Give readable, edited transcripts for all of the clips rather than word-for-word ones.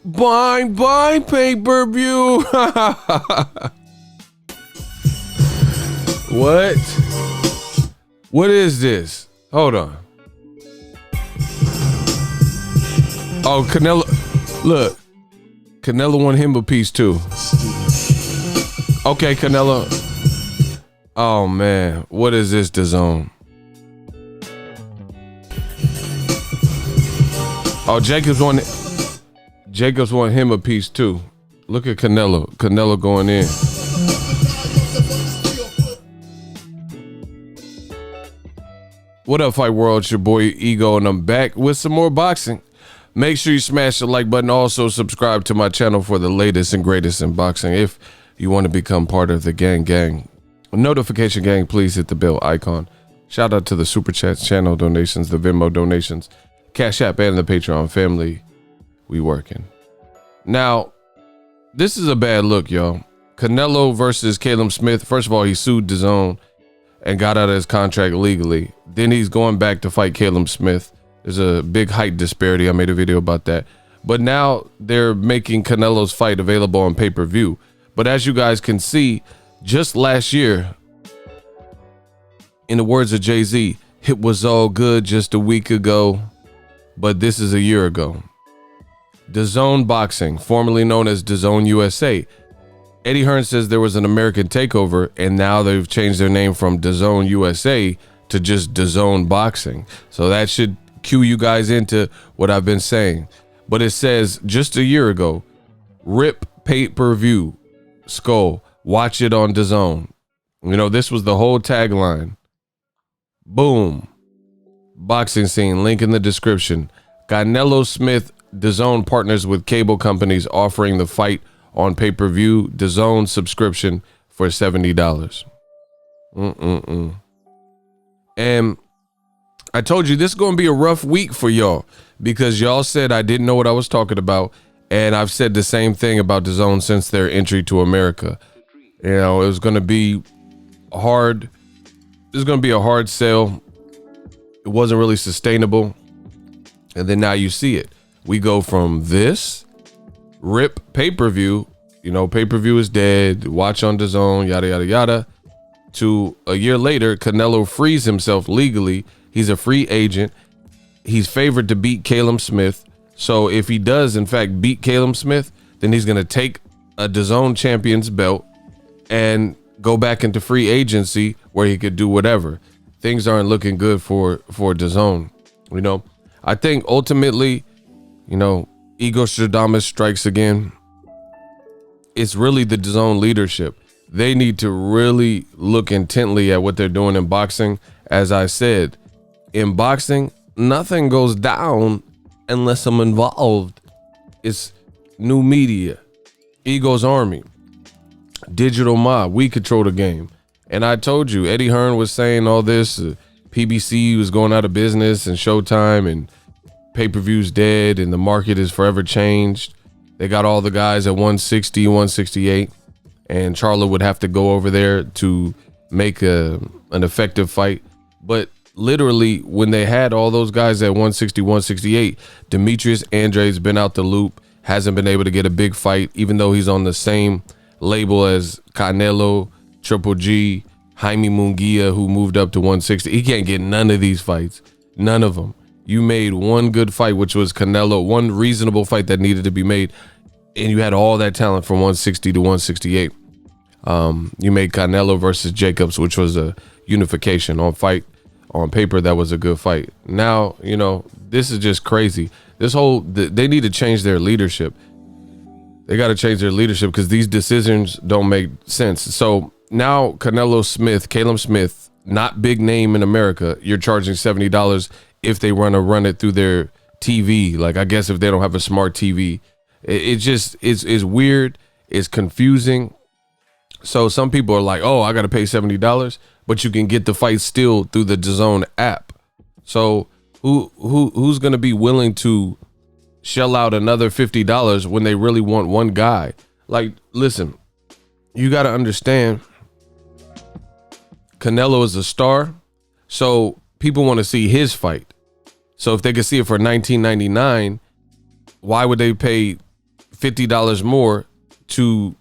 Bye pay-per-view. What is this? Hold on. Oh, Canelo. Look. Canelo won him a piece too. Okay, Canelo. Oh man, what is this, DAZN? Oh, Jacobs won him a piece too. Look at Canelo. Canelo going in. What up, Fight World? It's your boy Ego, and I'm back with some more boxing. Make sure you smash the like button. Also, subscribe to my channel for the latest and greatest in boxing. If you want to become part of the gang. Notification gang, please hit the bell icon. Shout out to the Super Chats, channel donations, the Venmo donations, CashApp, and the Patreon family. We working. Now, this is a bad look, y'all. Canelo versus Caleb Smith. First of all, he sued DAZN and got out of his contract legally. Then he's going back to fight Caleb Smith. There's a big height disparity. I made a video about that. But now they're making Canelo's fight available on pay-per-view. But as you guys can see, just last year, in the words of Jay-Z, it was all good just a week ago, but this is a year ago. DAZN Boxing, formerly known as DAZN USA. Eddie Hearn says there was an American takeover, and now they've changed their name from DAZN USA to just DAZN Boxing. So that should cue you guys into what I've been saying. But it says just a year ago, RIP pay-per-view, Skull, watch it on DAZN. You know, this was the whole tagline. Boom. Boxing scene, link in the description. Canelo Smith, DAZN partners with cable companies offering the fight on pay-per-view, DAZN subscription for $70. And I told you this is going to be a rough week for y'all because y'all said I didn't know what I was talking about. And I've said the same thing about DAZN since their entry to America. You know, it was going to be hard. This is going to be a hard sell. It wasn't really sustainable. And then now you see it. We go from this RIP pay-per-view, you know, pay-per-view is dead, watch on DAZN, yada, yada, yada, to a year later, Canelo frees himself legally. He's a free agent. He's favored to beat Caleb Smith. So if he does, in fact, beat Caleb Smith, then he's going to take a DAZN champion's belt and go back into free agency where he could do whatever. Things aren't looking good for DAZN. You know, I think ultimately, you know, Ego Stradamus strikes again. It's really the DAZN leadership. They need to really look intently at what they're doing in boxing. As I said, in boxing, nothing goes down unless I'm involved. It's new media, Ego's Army, Digital Mob. We control the game. And I told you, Eddie Hearn was saying all this. PBC was going out of business and Showtime and pay-per-view's dead and the market is forever changed. They got all the guys at 160, 168. And Charlo would have to go over there to make an effective fight. But literally, when they had all those guys at 160, 168, Demetrius Andre's been out the loop, hasn't been able to get a big fight, even though he's on the same label as Canelo, Triple G, Jaime Munguia, who moved up to 160. He can't get none of these fights. None of them. You made one good fight, which was Canelo, one reasonable fight that needed to be made. And you had all that talent from 160 to 168. You made Canelo versus Jacobs, which was a unification on paper. That was a good fight. Now, you know, this is just crazy. They need to change their leadership. They got to change their leadership because these decisions don't make sense. So now Canelo Smith, Caleb Smith, not big name in America, you're charging $70 if they run it through their TV. Like, I guess if they don't have a smart TV. It just is weird. It's confusing. So some people are like, oh, I got to pay $70, but you can get the fight still through the DAZN app. So who's going to be willing to shell out another $50 when they really want one guy? Like, listen, you got to understand, Canelo is a star, so people want to see his fight. So if they could see it for $19.99, why would they pay $50 more to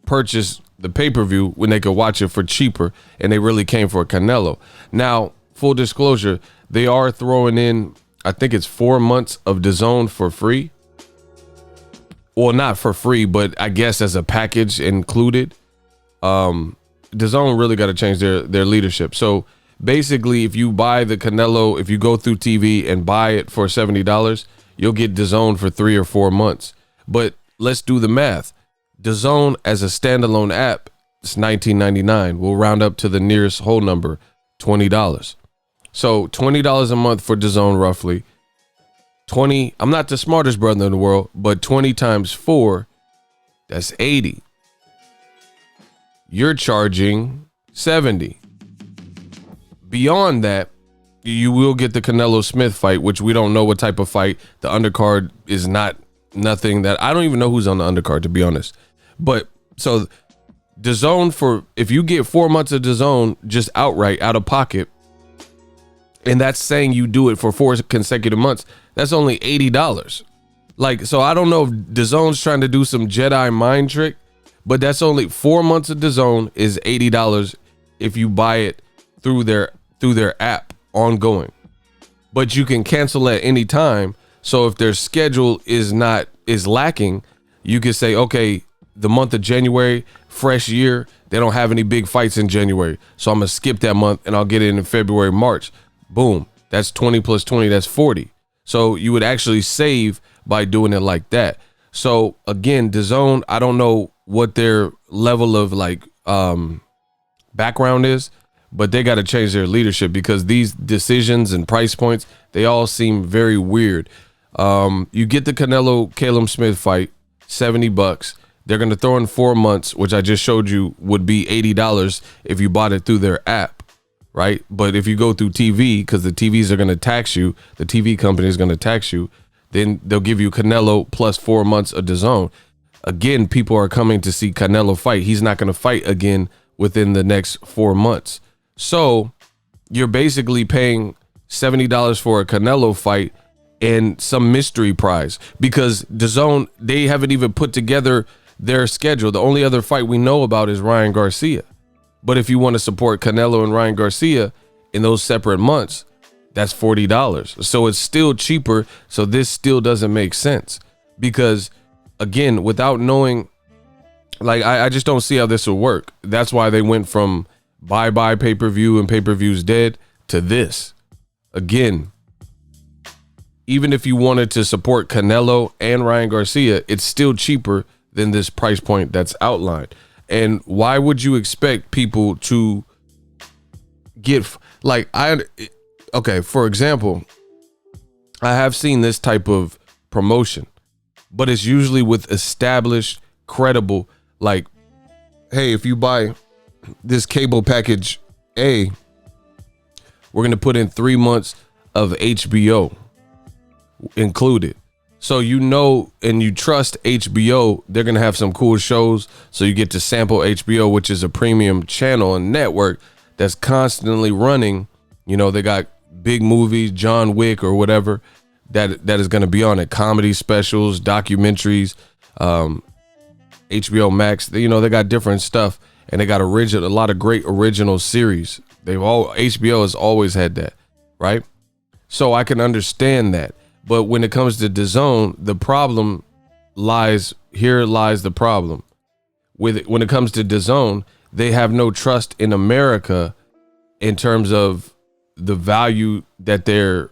purchase the pay-per-view when they could watch it for cheaper, and they really came for Canelo. Now, full disclosure, they are throwing in, I think it's 4 months of DAZN for free. Well, not for free, but I guess as a package included. DAZN really got to change their leadership. So basically, if you buy the Canelo, if you go through TV and buy it for $70, you'll get DAZN for 3 or 4 months. But let's do the math. DAZN as a standalone app, it's $19.99. We'll round up to the nearest whole number, $20. So $20 a month for DAZN roughly. 20, I'm not the smartest brother in the world, but 20 times 4, that's 80. You're charging 70. Beyond that, you will get the Canelo Smith fight, which we don't know what type of fight. The undercard is nothing that, I don't even know who's on the undercard, to be honest. But so DAZN, for if you get 4 months of DAZN just outright out of pocket, and that's saying you do it for 4 consecutive months, that's only $80. Like, so I don't know if DAZN's trying to do some Jedi mind trick, but that's only 4 months of DAZN is $80 if you buy it through their app ongoing. But you can cancel at any time. So if their schedule is lacking, you could say, okay, the month of January, fresh year, they don't have any big fights in January, so I'm gonna skip that month and I'll get it in February, March. Boom, that's 20 plus 20, that's 40. So you would actually save by doing it like that. So again, DAZN, I don't know what their level of background is, but they got to change their leadership, because these decisions and price points, they all seem very weird. You get the Canelo Caleb Smith fight, $70. They're going to throw in 4 months, which I just showed you would be $80 if you bought it through their app, right? But if you go through TV, because the TVs are going to tax you, the TV company is going to tax you, then they'll give you Canelo plus 4 months of DAZN. Again, people are coming to see Canelo fight. He's not going to fight again within the next 4 months. So you're basically paying $70 for a Canelo fight and some mystery prize, because DAZN, they haven't even put together their schedule. The only other fight we know about is Ryan Garcia. But if you want to support Canelo and Ryan Garcia in those separate months, that's $40. So it's still cheaper. So this still doesn't make sense, because again, without knowing, like, I just don't see how this will work. That's why they went from bye-bye pay-per-view and pay-per-view's dead to this. Again, even if you wanted to support Canelo and Ryan Garcia, it's still cheaper than this price point that's outlined. And why would you expect people to get, like, okay, for example, I have seen this type of promotion, but it's usually with established, credible, like, hey, if you buy this cable package A, we're going to put in 3 months of HBO included. So you know, and you trust HBO, they're going to have some cool shows. So you get to sample HBO, which is a premium channel and network that's constantly running. You know, they got big movies, John Wick or whatever, that is going to be on it. Comedy specials, documentaries, HBO Max. You know, they got different stuff, and they got a lot of great original series. HBO has always had that, right? So I can understand that. But when it comes to DAZN, the problem lies the problem. When it comes to DAZN, they have no trust in America in terms of the value that they're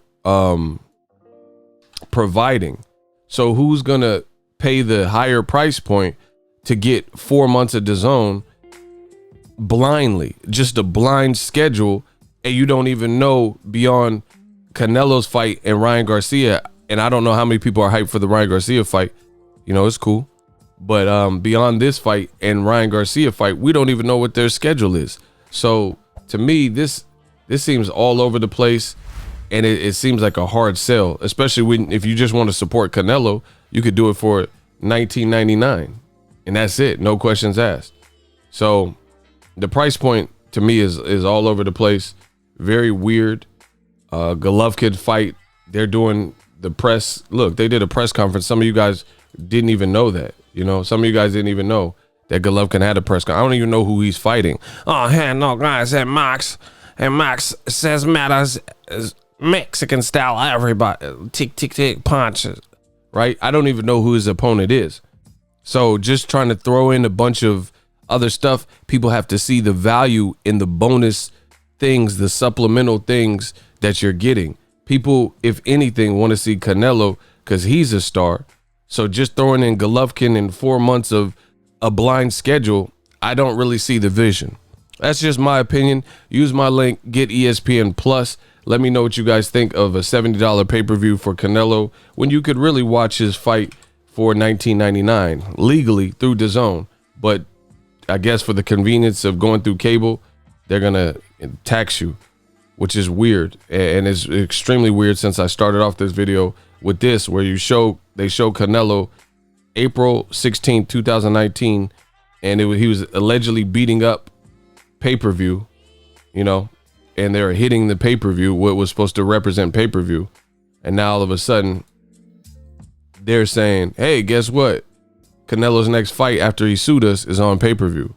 providing. So who's gonna pay the higher price point to get 4 months of DAZN blindly, just a blind schedule, and you don't even know beyond Canelo's fight and Ryan Garcia? And I don't know how many people are hyped for the Ryan Garcia fight. You know, it's cool. But beyond this fight and Ryan Garcia fight, we don't even know what their schedule is. So to me, this seems all over the place, and it seems like a hard sell, especially if you just want to support Canelo, you could do it for $19.99, and that's it, no questions asked. So the price point to me is all over the place, very weird. Golovkin fight, they're doing the press. Look, they did a press conference. Some of you guys didn't even know that. You know, some of you guys didn't even know that Golovkin had a press conference. I don't even know who he's fighting. Oh, hey, no, guys, and Max says matters is Mexican style. Everybody, tick, tick, tick, punches. Right? I don't even know who his opponent is. So just trying to throw in a bunch of other stuff, people have to see the value in the bonus things, the supplemental things that you're getting. People, if anything, want to see Canelo because he's a star. So just throwing in Golovkin in 4 months of a blind schedule, I don't really see the vision. That's just my opinion. Use my link, get ESPN Plus. Let me know what you guys think of a $70 pay-per-view for Canelo when you could really watch his fight for $19.99 legally through DAZN. But I guess for the convenience of going through cable, they're going to tax you, which is weird. And it's extremely weird since I started off this video with this, where they show Canelo April 16th, 2019, and he was allegedly beating up pay-per-view, you know, and they're hitting the pay-per-view, what was supposed to represent pay-per-view. And now all of a sudden they're saying, hey, guess what? Canelo's next fight after he sued us is on pay-per-view.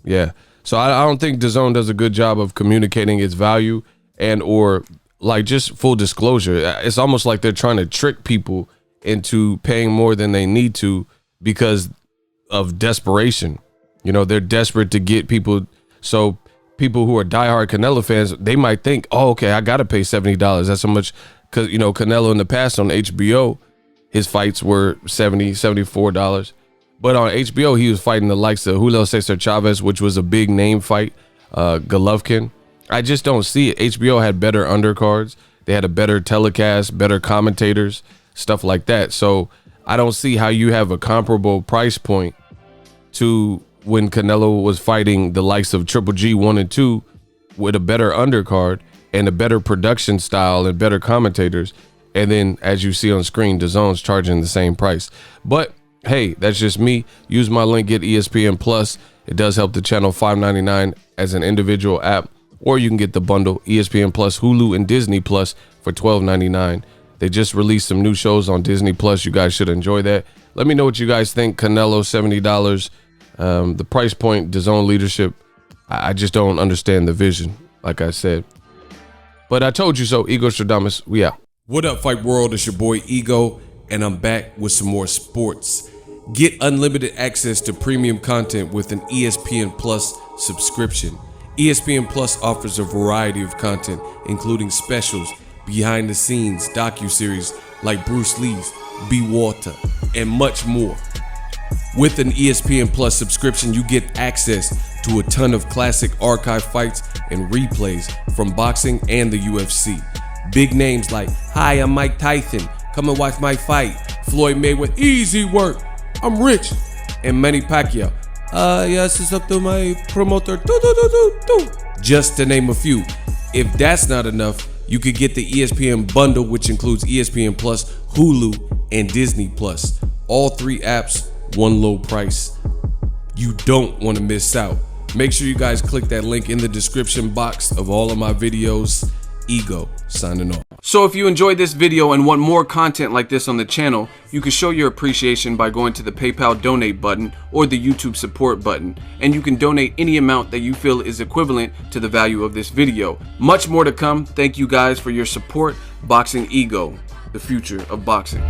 Yeah. So I don't think DAZN does a good job of communicating its value and or like just full disclosure. It's almost like they're trying to trick people into paying more than they need to because of desperation. You know, they're desperate to get people. So people who are diehard Canelo fans, they might think, oh, okay, I got to pay $70. That's how much, because, you know, Canelo in the past on HBO, his fights were $70, $74. But on HBO, he was fighting the likes of Julio Cesar Chavez, which was a big name fight, Golovkin. I just don't see it. HBO had better undercards. They had a better telecast, better commentators, stuff like that. So I don't see how you have a comparable price point to when Canelo was fighting the likes of Triple G 1 and 2 with a better undercard and a better production style and better commentators. And then, as you see on screen, DAZN's charging the same price. But hey, that's just me. Use my link, get ESPN Plus. It does help the channel. $5.99 as an individual app, or you can get the bundle, ESPN Plus, Hulu, and Disney Plus for $12.99. They just released some new shows on Disney Plus. You guys should enjoy that. Let me know what you guys think. Canelo, $70. The price point, DAZN leadership, I just don't understand the vision, like I said. But I told you so. Ego Stradamus, we out. What up, Fight World? It's your boy Ego, and I'm back with some more sports. Get unlimited access to premium content with an ESPN Plus subscription. ESPN Plus offers a variety of content, including specials, behind the scenes, docuseries like Bruce Lee's Be Water, and much more. With an ESPN Plus subscription, you get access to a ton of classic archive fights and replays from boxing and the UFC. Big names like, hi, I'm Mike Tyson, come and watch my fight. Floyd Mayweather, easy work, I'm rich. And Manny Pacquiao, yes, it's up to my promoter, just to name a few. If that's not enough, you could get the ESPN bundle, which includes ESPN Plus, Hulu, and Disney Plus. All three apps, one low price. You don't want to miss out. Make sure you guys click that link in the description box of all of my videos. Ego signing off. So if you enjoyed this video and want more content like this on the channel, you can show your appreciation by going to the PayPal donate button or the YouTube support button, and you can donate any amount that you feel is equivalent to the value of this video. Much more to come. Thank you guys for your support. Boxing Ego, the future of boxing.